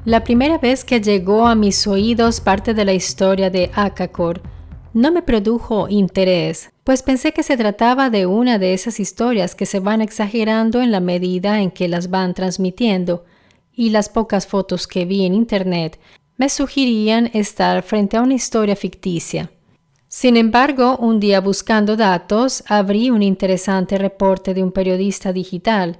La primera vez que llegó a mis oídos parte de la historia de Akakor, no me produjo interés, pues pensé que se trataba de una de esas historias que se van exagerando en la medida en que las van transmitiendo, y las pocas fotos que vi en internet me sugerían estar frente a una historia ficticia. Sin embargo, un día buscando datos, abrí un interesante reporte de un periodista digital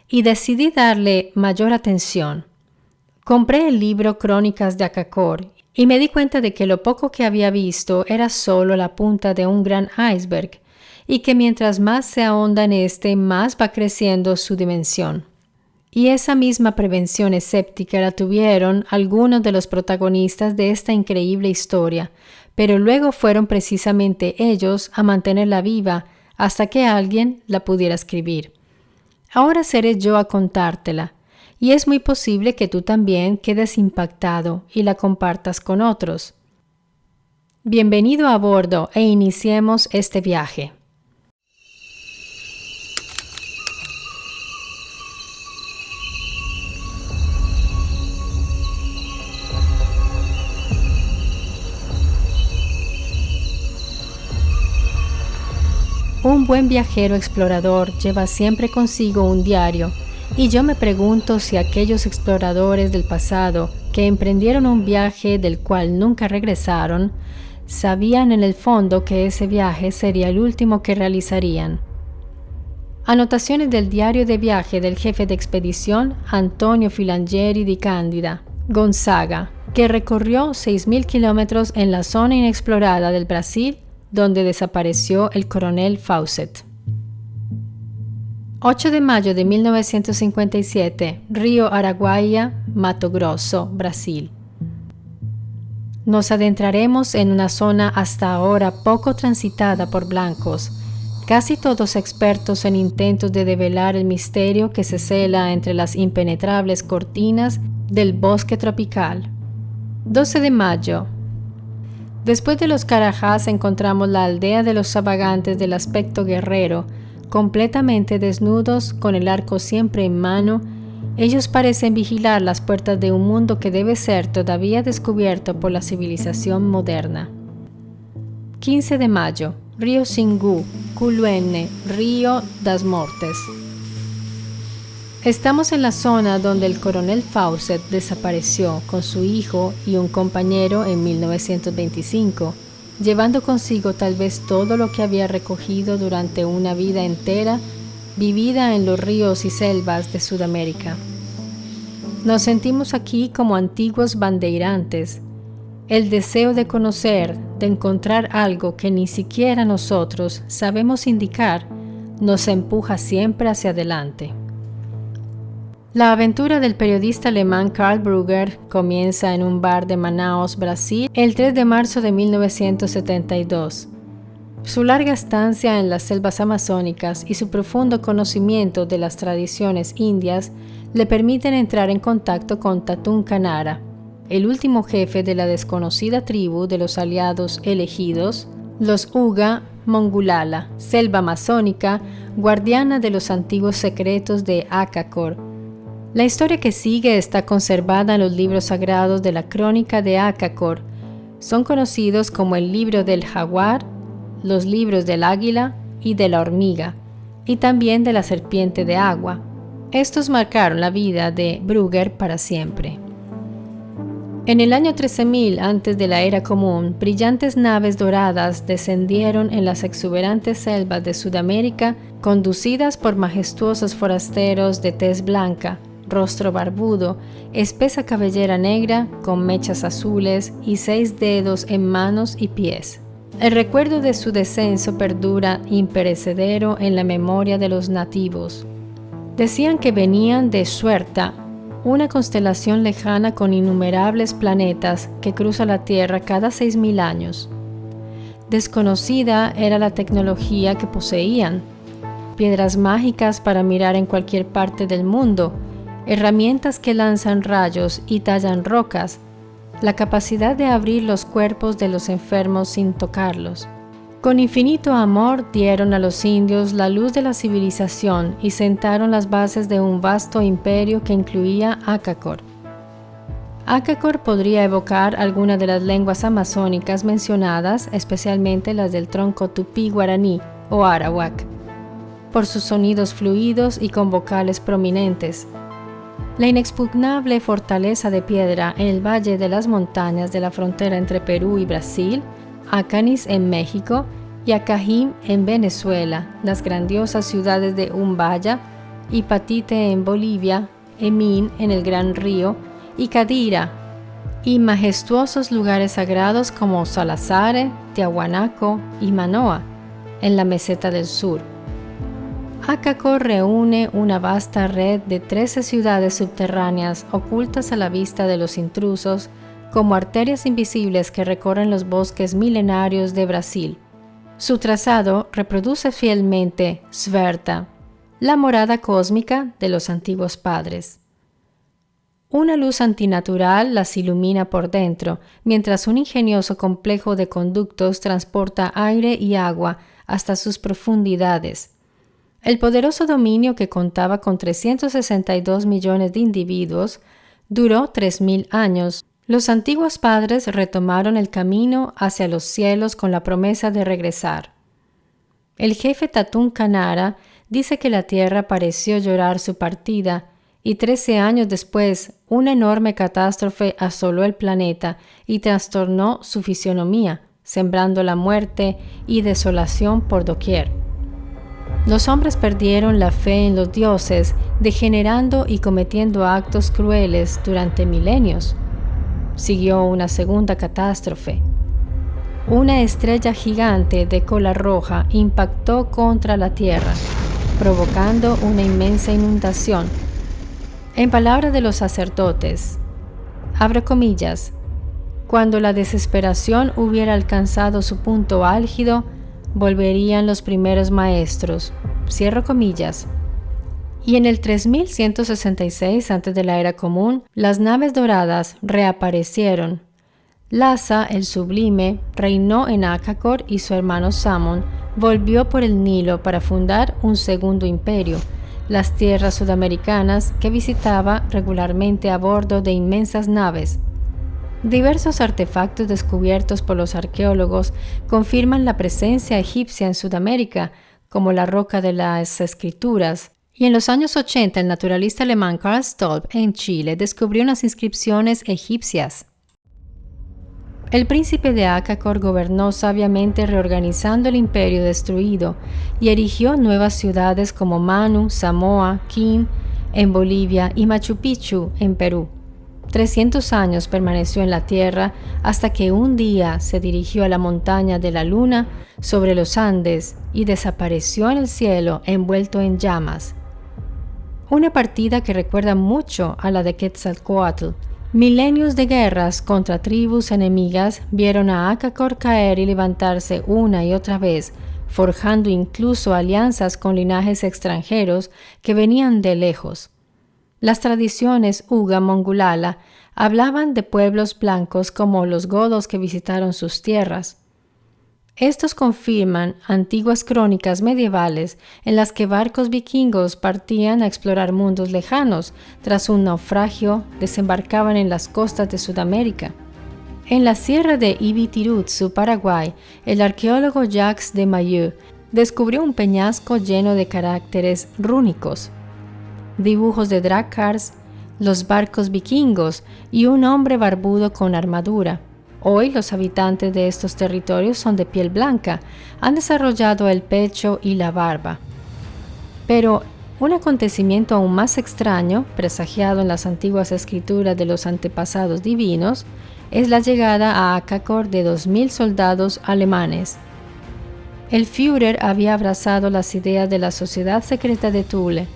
y decidí darle mayor atención. Compré el libro Crónicas de Akakor y me di cuenta de que lo poco que había visto era solo la punta de un gran iceberg y que mientras más se ahonda en este, más va creciendo su dimensión. Y esa misma prevención escéptica la tuvieron algunos de los protagonistas de esta increíble historia, pero luego fueron precisamente ellos a mantenerla viva hasta que alguien la pudiera escribir. Ahora seré yo a contártela, y es muy posible que tú también quedes impactado y la compartas con otros. Bienvenido a bordo e iniciemos este viaje. Un buen viajero explorador lleva siempre consigo un diario, y yo me pregunto si aquellos exploradores del pasado que emprendieron un viaje del cual nunca regresaron, sabían en el fondo que ese viaje sería el último que realizarían. Anotaciones del diario de viaje del jefe de expedición Antonio Filangieri di Candida, Gonzaga, que recorrió 6.000 kilómetros en la zona inexplorada del Brasil, donde desapareció el coronel Fawcett. 8 de mayo de 1957, Río Araguaia, Mato Grosso, Brasil. Nos adentraremos en una zona hasta ahora poco transitada por blancos, casi todos expertos en intentos de develar el misterio que se cela entre las impenetrables cortinas del bosque tropical. 12 de mayo. Después de los Carajás encontramos la aldea de los Sabagantes del aspecto guerrero, completamente desnudos, con el arco siempre en mano. Ellos parecen vigilar las puertas de un mundo que debe ser todavía descubierto por la civilización moderna. 15 de mayo. Río Xingu, Culuene, Río das Mortes. Estamos en la zona donde el coronel Fawcett desapareció con su hijo y un compañero en 1925, llevando consigo tal vez todo lo que había recogido durante una vida entera vivida en los ríos y selvas de Sudamérica. Nos sentimos aquí como antiguos bandeirantes. El deseo de conocer, de encontrar algo que ni siquiera nosotros sabemos indicar, nos empuja siempre hacia adelante. La aventura del periodista alemán Karl Brugger comienza en un bar de Manaus, Brasil, el 3 de marzo de 1972. Su larga estancia en las selvas amazónicas y su profundo conocimiento de las tradiciones indias le permiten entrar en contacto con Tatún Kanara, el último jefe de la desconocida tribu de los aliados elegidos, los Uga Mongulala, selva amazónica, guardiana de los antiguos secretos de Akakor. La historia que sigue está conservada en los libros sagrados de la Crónica de Akakor. Son conocidos como el libro del jaguar, los libros del águila y de la hormiga, y también de la serpiente de agua. Estos marcaron la vida de Brugger para siempre. En el año 13.000 antes de la era común, brillantes naves doradas descendieron en las exuberantes selvas de Sudamérica, conducidas por majestuosos forasteros de tez blanca, rostro barbudo, espesa cabellera negra con mechas azules y 6 dedos en manos y pies. El recuerdo de su descenso perdura imperecedero en la memoria de los nativos. Decían que venían de Suerta, una constelación lejana con innumerables planetas que cruza la Tierra cada 6.000 años. Desconocida era la tecnología que poseían: piedras mágicas para mirar en cualquier parte del mundo, herramientas que lanzan rayos y tallan rocas, la capacidad de abrir los cuerpos de los enfermos sin tocarlos. Con infinito amor dieron a los indios la luz de la civilización y sentaron las bases de un vasto imperio que incluía Akakor. Acacor podría evocar alguna de las lenguas amazónicas mencionadas, especialmente las del tronco tupí-guaraní o arawak, por sus sonidos fluidos y con vocales prominentes. La inexpugnable fortaleza de piedra en el valle de las montañas de la frontera entre Perú y Brasil, Acanis en México y Acajim en Venezuela, las grandiosas ciudades de Umbaya, Ipatite en Bolivia, Emín en el Gran Río y Cadira, y majestuosos lugares sagrados como Salazare, Tiahuanaco y Manoa, en la meseta del sur. Acacor reúne una vasta red de 13 ciudades subterráneas ocultas a la vista de los intrusos, como arterias invisibles que recorren los bosques milenarios de Brasil. Su trazado reproduce fielmente Sverta, la morada cósmica de los antiguos padres. Una luz antinatural las ilumina por dentro, mientras un ingenioso complejo de conductos transporta aire y agua hasta sus profundidades. El poderoso dominio, que contaba con 362 millones de individuos, duró 3.000 años. Los antiguos padres retomaron el camino hacia los cielos con la promesa de regresar. El jefe Tatún Canara dice que la tierra pareció llorar su partida, y 13 años después, una enorme catástrofe asoló el planeta y trastornó su fisionomía, sembrando la muerte y desolación por doquier. Los hombres perdieron la fe en los dioses, degenerando y cometiendo actos crueles durante milenios. Siguió una segunda catástrofe. Una estrella gigante de cola roja impactó contra la tierra, provocando una inmensa inundación. En palabras de los sacerdotes, abro comillas, cuando la desesperación hubiera alcanzado su punto álgido, volverían los primeros maestros, cierro comillas. Y en el 3166 antes de la Era Común, las naves doradas reaparecieron. Lhasa, el Sublime, reinó en Acacor y su hermano Samon volvió por el Nilo para fundar un segundo imperio, las tierras sudamericanas, que visitaba regularmente a bordo de inmensas naves. Diversos artefactos descubiertos por los arqueólogos confirman la presencia egipcia en Sudamérica, como la roca de las escrituras, y en los años 80 el naturalista alemán Karl Stolp en Chile descubrió unas inscripciones egipcias. El príncipe de Acacor gobernó sabiamente reorganizando el imperio destruido y erigió nuevas ciudades como Manu, Samoa, Quín en Bolivia y Machu Picchu en Perú. 300 años permaneció en la tierra hasta que un día se dirigió a la montaña de la luna sobre los Andes y desapareció en el cielo envuelto en llamas. Una partida que recuerda mucho a la de Quetzalcóatl. Milenios de guerras contra tribus enemigas vieron a Acacor caer y levantarse una y otra vez, forjando incluso alianzas con linajes extranjeros que venían de lejos. Las tradiciones Uga Mongulala hablaban de pueblos blancos como los godos que visitaron sus tierras. Estos confirman antiguas crónicas medievales en las que barcos vikingos partían a explorar mundos lejanos. Tras un naufragio, desembarcaban en las costas de Sudamérica. En la sierra de Ibitirutsu, Paraguay, el arqueólogo Jacques de Mailloux descubrió un peñasco lleno de caracteres rúnicos, dibujos de Drakkars, los barcos vikingos y un hombre barbudo con armadura. Hoy los habitantes de estos territorios son de piel blanca, han desarrollado el pecho y la barba. Pero un acontecimiento aún más extraño, presagiado en las antiguas escrituras de los antepasados divinos, es la llegada a Acacor de 2.000 soldados alemanes. El Führer había abrazado las ideas de la Sociedad Secreta de Thule,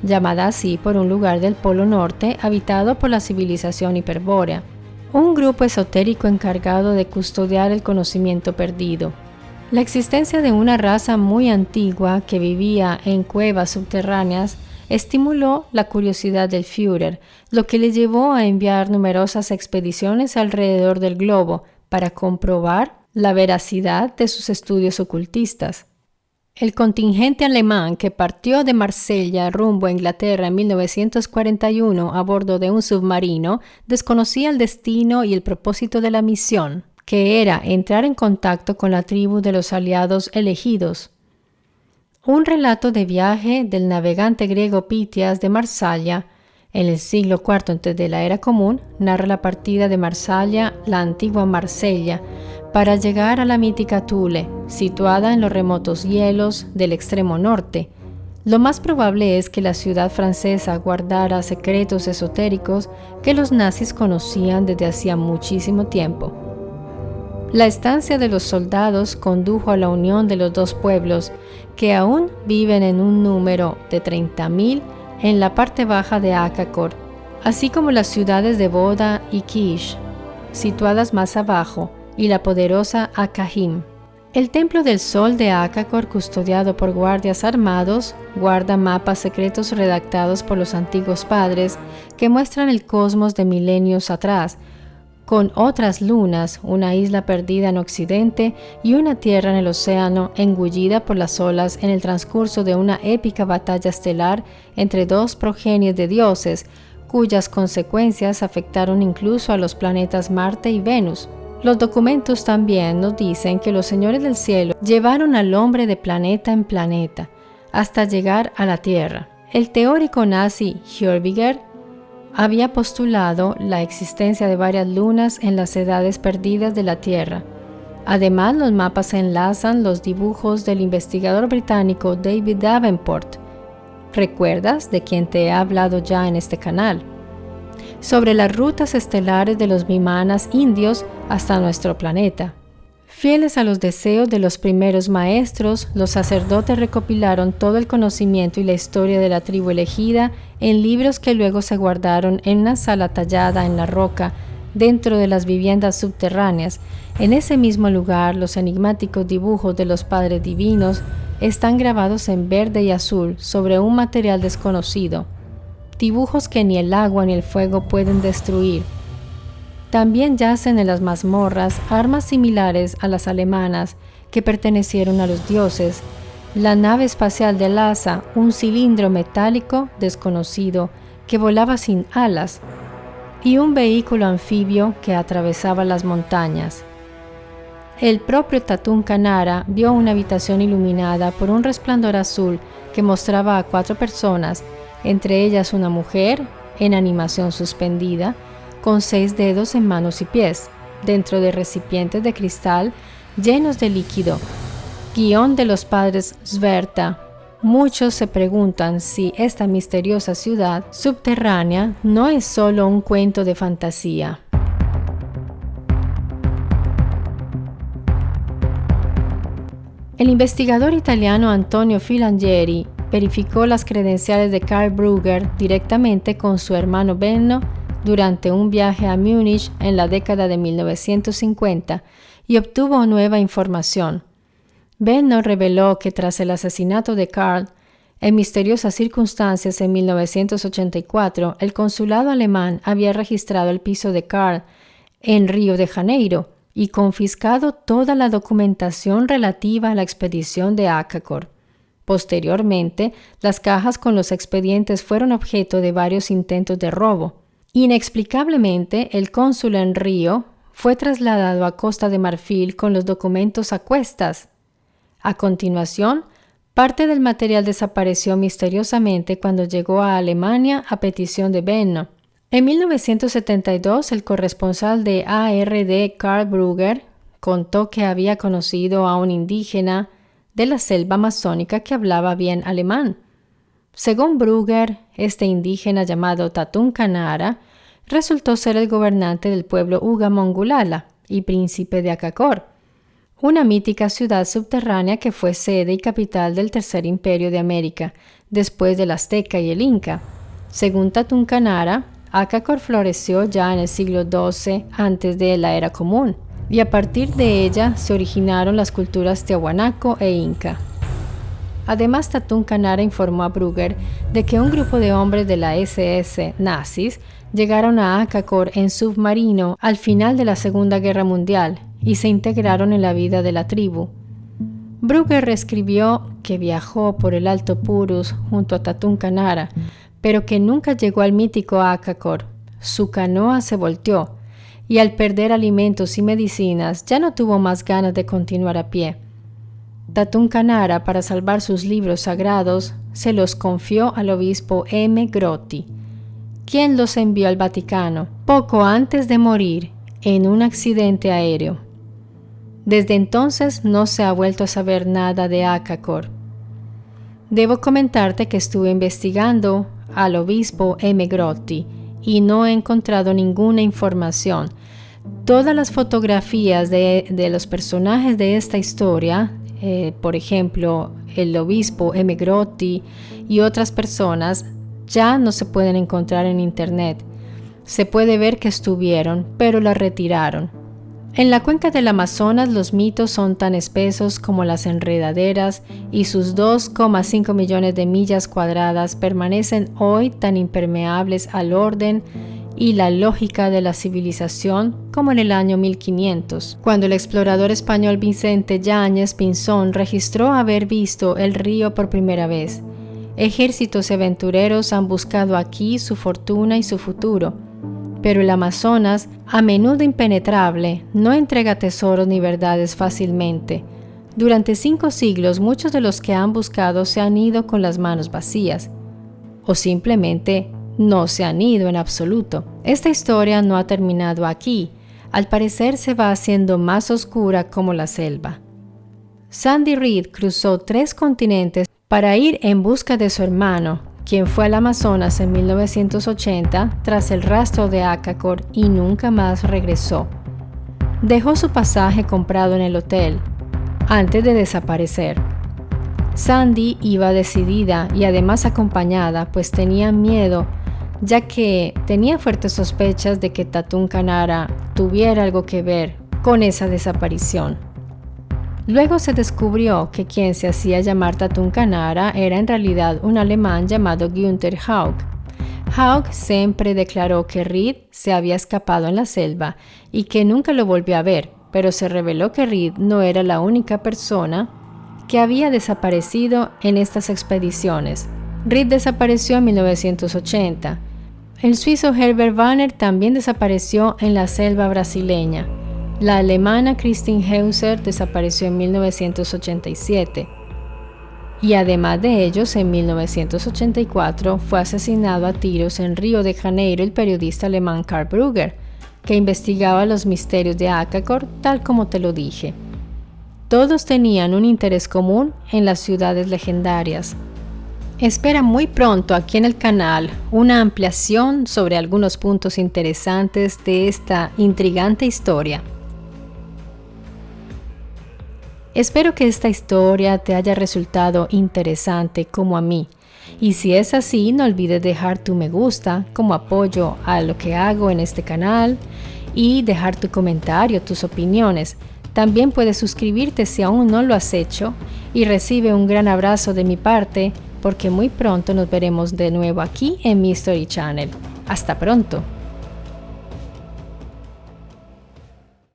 llamada así por un lugar del Polo Norte habitado por la civilización hiperbórea, un grupo esotérico encargado de custodiar el conocimiento perdido. La existencia de una raza muy antigua que vivía en cuevas subterráneas estimuló la curiosidad del Führer, lo que le llevó a enviar numerosas expediciones alrededor del globo para comprobar la veracidad de sus estudios ocultistas. El contingente alemán que partió de Marsella rumbo a Inglaterra en 1941 a bordo de un submarino desconocía el destino y el propósito de la misión, que era entrar en contacto con la tribu de los aliados elegidos. Un relato de viaje del navegante griego Pitias de Marsalla en el siglo IV antes de la era común narra la partida de Marsalla, la antigua Marsella, para llegar a la mítica Thule, situada en los remotos hielos del extremo norte. Lo más probable es que la ciudad francesa guardara secretos esotéricos que los nazis conocían desde hacía muchísimo tiempo. La estancia de los soldados condujo a la unión de los dos pueblos, que aún viven en un número de 30.000 en la parte baja de Akakor, así como las ciudades de Boda y Kish, situadas más abajo, y la poderosa Akahim. El Templo del Sol de Akakor, custodiado por guardias armados, guarda mapas secretos redactados por los antiguos padres que muestran el cosmos de milenios atrás, con otras lunas, una isla perdida en Occidente y una tierra en el océano engullida por las olas en el transcurso de una épica batalla estelar entre dos progenies de dioses, cuyas consecuencias afectaron incluso a los planetas Marte y Venus. Los documentos también nos dicen que los señores del cielo llevaron al hombre de planeta en planeta, hasta llegar a la Tierra. El teórico nazi Hörbiger había postulado la existencia de varias lunas en las edades perdidas de la Tierra. Además, los mapas enlazan los dibujos del investigador británico David Davenport. ¿Recuerdas de quien te he hablado ya en este canal? Sobre las rutas estelares de los vimanas indios hasta nuestro planeta. Fieles a los deseos de los primeros maestros, los sacerdotes recopilaron todo el conocimiento y la historia de la tribu elegida en libros que luego se guardaron en una sala tallada en la roca dentro de las viviendas subterráneas. En ese mismo lugar, los enigmáticos dibujos de los padres divinos están grabados en verde y azul sobre un material desconocido. Dibujos que ni el agua ni el fuego pueden destruir. También yacen en las mazmorras armas similares a las alemanas que pertenecieron a los dioses, la nave espacial de Lhasa, un cilindro metálico desconocido que volaba sin alas, y un vehículo anfibio que atravesaba las montañas. El propio Tatún Kanara vio una habitación iluminada por un resplandor azul que mostraba a 4 personas, entre ellas una mujer, en animación suspendida, con 6 dedos en manos y pies, dentro de recipientes de cristal llenos de líquido. Guión de los padres Sverta. Muchos se preguntan si esta misteriosa ciudad subterránea no es solo un cuento de fantasía. El investigador italiano Antonio Filangieri verificó las credenciales de Karl Brugger directamente con su hermano Benno durante un viaje a Múnich en la década de 1950 y obtuvo nueva información. Benno reveló que tras el asesinato de Karl, en misteriosas circunstancias en 1984, el consulado alemán había registrado el piso de Karl en Río de Janeiro y confiscado toda la documentación relativa a la expedición de Akakor. Posteriormente, las cajas con los expedientes fueron objeto de varios intentos de robo. Inexplicablemente, el cónsul en Río fue trasladado a Costa de Marfil con los documentos a cuestas. A continuación, parte del material desapareció misteriosamente cuando llegó a Alemania a petición de Benno. En 1972, el corresponsal de ARD Karl Brugger contó que había conocido a un indígena de la selva amazónica que hablaba bien alemán. Según Brugger, este indígena llamado Tatún Kanara resultó ser el gobernante del pueblo Uga Mongulala y príncipe de Akakor, una mítica ciudad subterránea que fue sede y capital del Tercer Imperio de América, después del Azteca y el Inca. Según Tatún Kanara, Akakor floreció ya en el siglo XII antes de la Era Común, y a partir de ella se originaron las culturas tiahuanaco e inca. Además, Tatún Kanara informó a Brugger de que un grupo de hombres de la SS nazis llegaron a Akakor en submarino al final de la Segunda Guerra Mundial y se integraron en la vida de la tribu. Brugger escribió que viajó por el Alto Purus junto a Tatún Kanara, pero que nunca llegó al mítico Akakor. Su canoa se volteó y al perder alimentos y medicinas ya no tuvo más ganas de continuar a pie. Tatún Kanara, para salvar sus libros sagrados, se los confió al obispo M. Grotti, quien los envió al Vaticano poco antes de morir en un accidente aéreo. Desde entonces no se ha vuelto a saber nada de Akakor. Debo comentarte que estuve investigando al obispo M. Grotti y no he encontrado ninguna información. Todas las fotografías de los personajes de esta historia, por ejemplo, el obispo M. Grotti y otras personas, ya no se pueden encontrar en internet. Se puede ver que estuvieron, pero la retiraron. En la cuenca del Amazonas los mitos son tan espesos como las enredaderas y sus 2,5 millones de millas cuadradas permanecen hoy tan impermeables al orden y la lógica de la civilización como en el año 1500, cuando el explorador español Vicente Yáñez Pinzón registró haber visto el río por primera vez. Ejércitos y aventureros han buscado aquí su fortuna y su futuro, pero el Amazonas, a menudo impenetrable, no entrega tesoros ni verdades fácilmente. Durante 5 siglos muchos de los que han buscado se han ido con las manos vacías, o simplemente no se han ido en absoluto. Esta historia no ha terminado aquí. Al parecer se va haciendo más oscura como la selva. Sandy Reed cruzó 3 continentes para ir en busca de su hermano, quien fue al Amazonas en 1980 tras el rastro de Akakor y nunca más regresó. Dejó su pasaje comprado en el hotel antes de desaparecer. Sandy iba decidida y además acompañada, pues tenía miedo, ya que tenía fuertes sospechas de que Tatún Kanara tuviera algo que ver con esa desaparición. Luego se descubrió que quien se hacía llamar Tatún Kanara era en realidad un alemán llamado Günther Haug. Haug siempre declaró que Reed se había escapado en la selva y que nunca lo volvió a ver, pero se reveló que Reed no era la única persona que había desaparecido en estas expediciones. Reed desapareció en 1980. El suizo Herbert Wagner también desapareció en la selva brasileña. La alemana Christine Heuser desapareció en 1987. Y además de ellos, en 1984 fue asesinado a tiros en Río de Janeiro el periodista alemán Karl Brugger, que investigaba los misterios de Akakor, tal como te lo dije. Todos tenían un interés común en las ciudades legendarias. Espera muy pronto aquí en el canal una ampliación sobre algunos puntos interesantes de esta intrigante historia. Espero que esta historia te haya resultado interesante como a mí. Y si es así, no olvides dejar tu me gusta como apoyo a lo que hago en este canal y dejar tu comentario, tus opiniones. También puedes suscribirte si aún no lo has hecho y recibe un gran abrazo de mi parte porque muy pronto nos veremos de nuevo aquí en mi Story Channel. Hasta pronto.